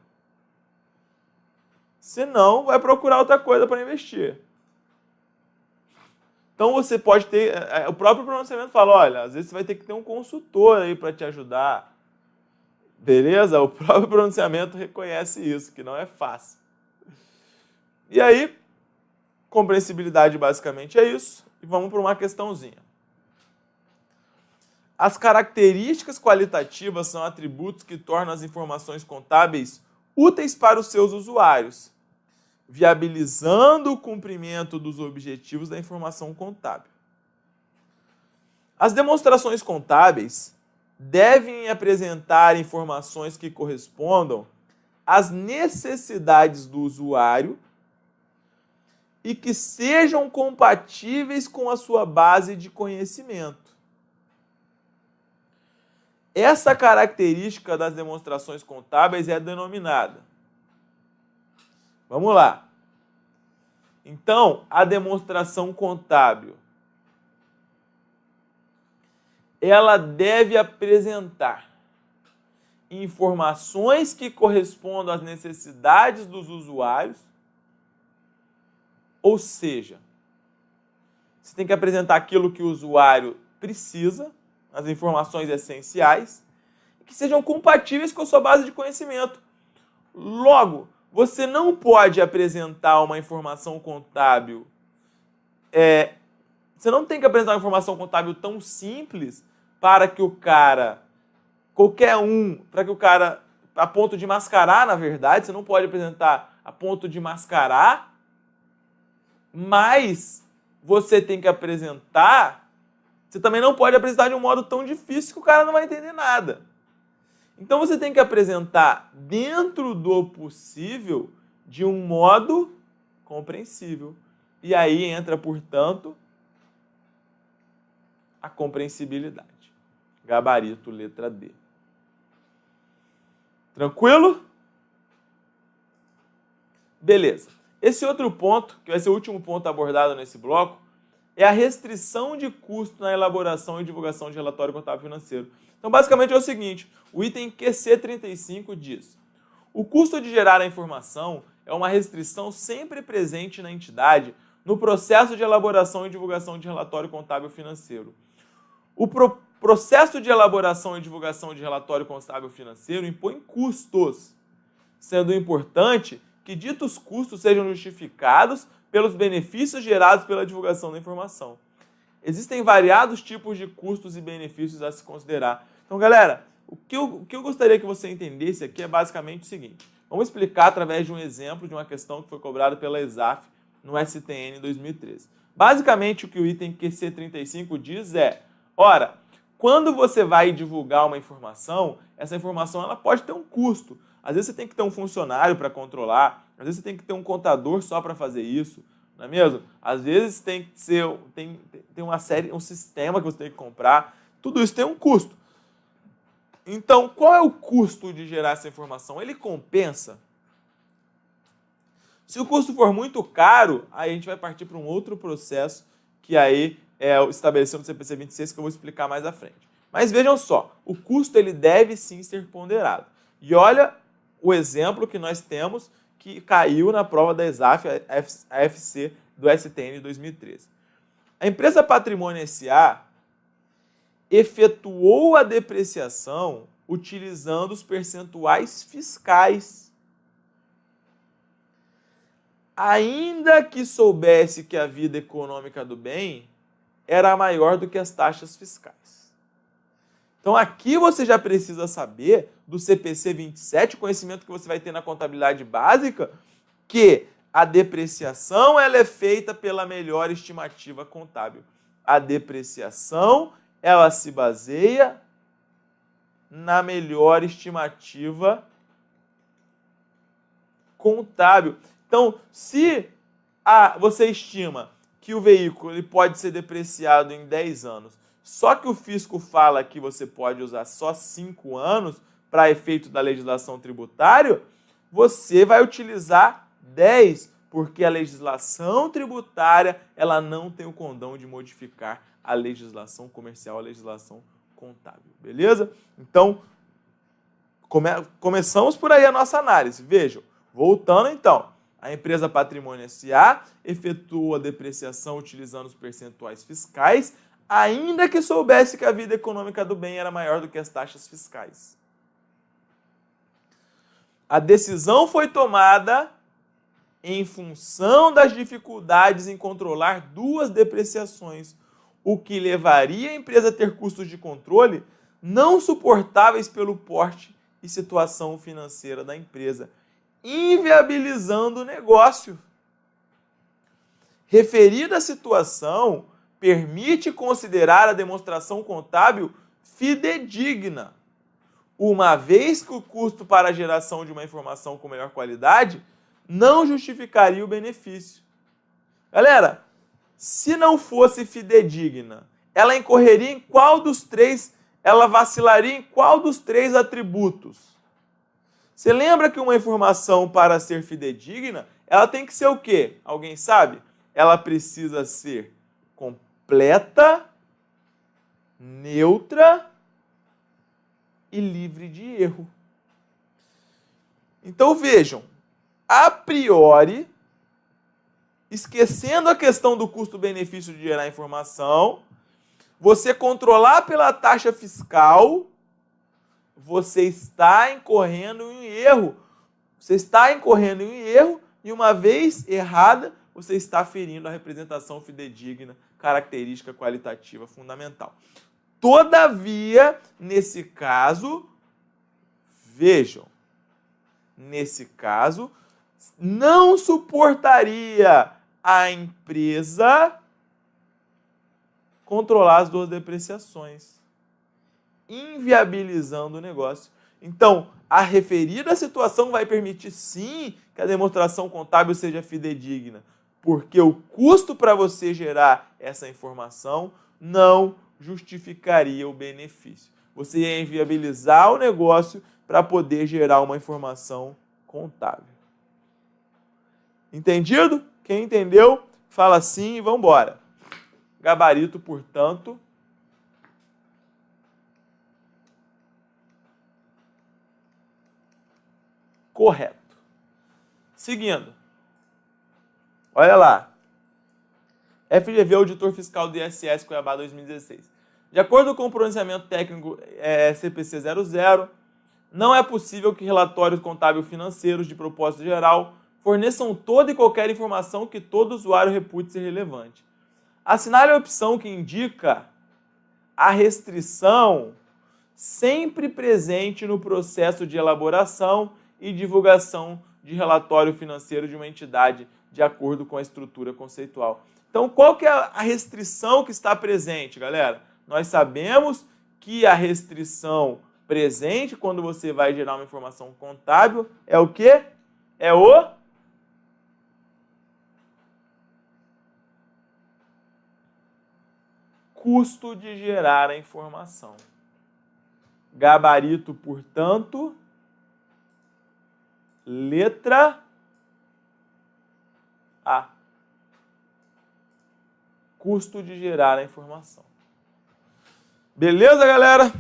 Senão, vai procurar outra coisa para investir. Então, você pode ter... O próprio pronunciamento fala, olha, às vezes você vai ter que ter um consultor aí para te ajudar. Beleza? O próprio pronunciamento reconhece isso, que não é fácil. E aí, compreensibilidade basicamente é isso. E vamos para uma questãozinha. As características qualitativas são atributos que tornam as informações contábeis úteis para os seus usuários, viabilizando o cumprimento dos objetivos da informação contábil. As demonstrações contábeis devem apresentar informações que correspondam às necessidades do usuário e que sejam compatíveis com a sua base de conhecimento. Essa característica das demonstrações contábeis é denominada. Vamos lá. Então, a demonstração contábil, ela deve apresentar informações que correspondam às necessidades dos usuários, ou seja, você tem que apresentar aquilo que o usuário precisa, as informações essenciais, que sejam compatíveis com a sua base de conhecimento. Logo, você não pode apresentar uma informação contábil, você não tem que apresentar uma informação contábil tão simples para que o cara, a ponto de mascarar, na verdade, você não pode apresentar a ponto de mascarar, mas você tem que apresentar, você também não pode apresentar de um modo tão difícil que o cara não vai entender nada. Então você tem que apresentar dentro do possível de um modo compreensível. E aí entra, portanto, a compreensibilidade. Gabarito, letra D. Tranquilo? Beleza. Esse outro ponto, que vai ser o último ponto abordado nesse bloco, é a restrição de custo na elaboração e divulgação de relatório contábil financeiro. Então, basicamente é o seguinte, o item QC35 diz: o custo de gerar a informação é uma restrição sempre presente na entidade no processo de elaboração e divulgação de relatório contábil financeiro. O processo de elaboração e divulgação de relatório contábil financeiro impõe custos, sendo importante que ditos custos sejam justificados pelos benefícios gerados pela divulgação da informação. Existem variados tipos de custos e benefícios a se considerar. Então, galera, o que eu gostaria que você entendesse aqui é basicamente o seguinte. Vamos explicar através de um exemplo de uma questão que foi cobrada pela ESAF no STN 2013. Basicamente, o que o item QC35 diz é, ora, quando você vai divulgar uma informação, essa informação ela pode ter um custo. Às vezes você tem que ter um funcionário para controlar, às vezes você tem que ter um contador só para fazer isso, não é mesmo? Às vezes tem que ser, tem uma série, um sistema que você tem que comprar, tudo isso tem um custo. Então, qual é o custo de gerar essa informação? Ele compensa? Se o custo for muito caro, aí a gente vai partir para um outro processo, que aí é o estabelecimento do CPC 26, que eu vou explicar mais à frente. Mas vejam só, o custo ele deve sim ser ponderado. E olha o exemplo que nós temos que caiu na prova da ESAF, a FC do STN 2013. A empresa Patrimônio S.A. efetuou a depreciação utilizando os percentuais fiscais. Ainda que soubesse que a vida econômica do bem era maior do que as taxas fiscais. Então aqui você já precisa saber do CPC 27, o conhecimento que você vai ter na contabilidade básica, que a depreciação ela é feita pela melhor estimativa contábil. A depreciação ela se baseia na melhor estimativa contábil. Então, se você estima que o veículo ele pode ser depreciado em 10 anos, só que o fisco fala que você pode usar só 5 anos para efeito da legislação tributária, você vai utilizar 10, porque a legislação tributária ela não tem o condão de modificar a legislação comercial, a legislação contábil, beleza? Então, começamos por aí a nossa análise. Vejam, voltando então, a empresa Patrimônio S.A. efetua a depreciação utilizando os percentuais fiscais, ainda que soubesse que a vida econômica do bem era maior do que as taxas fiscais. A decisão foi tomada em função das dificuldades em controlar duas depreciações, o que levaria a empresa a ter custos de controle não suportáveis pelo porte e situação financeira da empresa, inviabilizando o negócio. Referida situação permite considerar a demonstração contábil fidedigna, uma vez que o custo para a geração de uma informação com melhor qualidade não justificaria o benefício. Galera, se não fosse fidedigna, ela incorreria em qual dos três, ela vacilaria em qual dos três atributos? Você lembra que uma informação, para ser fidedigna, ela tem que ser o quê? Alguém sabe? Ela precisa ser completa, neutra e livre de erro. Então vejam, a priori, esquecendo a questão do custo-benefício de gerar informação, você controlar pela taxa fiscal, você está incorrendo em erro. Você está incorrendo em erro e, uma vez errada, você está ferindo a representação fidedigna, característica qualitativa fundamental. Todavia, nesse caso, vejam, nesse caso, não suportaria a empresa controlar as duas depreciações, inviabilizando o negócio. Então, a referida situação vai permitir sim que a demonstração contábil seja fidedigna, porque o custo para você gerar essa informação não justificaria o benefício. Você ia inviabilizar o negócio para poder gerar uma informação contábil. Entendido? Quem entendeu, fala sim e vamos embora. Gabarito, portanto, correto. Seguindo. Olha lá. FGV, Auditor Fiscal do ISS Cuiabá 2016. De acordo com o pronunciamento técnico CPC 00, não é possível que relatórios contábeis financeiros de propósito geral forneçam toda e qualquer informação que todo usuário repute ser relevante. Assinale a opção que indica a restrição sempre presente no processo de elaboração e divulgação de relatório financeiro de uma entidade de acordo com a estrutura conceitual. Então, qual que é a restrição que está presente, galera? Nós sabemos que a restrição presente quando você vai gerar uma informação contábil é o quê? É o custo de gerar a informação. Gabarito, portanto, letra A. Custo de gerar a informação. Beleza, galera?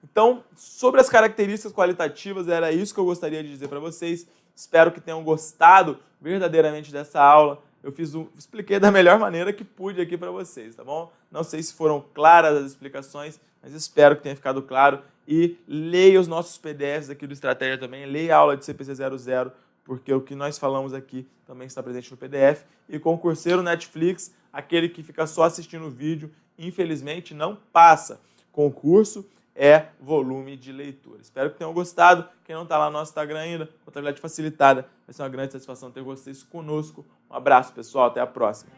Então, sobre as características qualitativas, era isso que eu gostaria de dizer para vocês. Espero que tenham gostado verdadeiramente dessa aula. Eu expliquei da melhor maneira que pude aqui para vocês, tá bom? Não sei se foram claras as explicações, mas espero que tenha ficado claro. E leia os nossos PDFs aqui do Estratégia também, leia a aula de CPC 00, porque o que nós falamos aqui também está presente no PDF. E concurseiro Netflix, aquele que fica só assistindo o vídeo, infelizmente não passa. Concurso é volume de leitura. Espero que tenham gostado. Quem não está lá no nosso Instagram ainda, contabilidade facilitada, vai ser uma grande satisfação ter vocês conosco. Um abraço, pessoal. Até a próxima.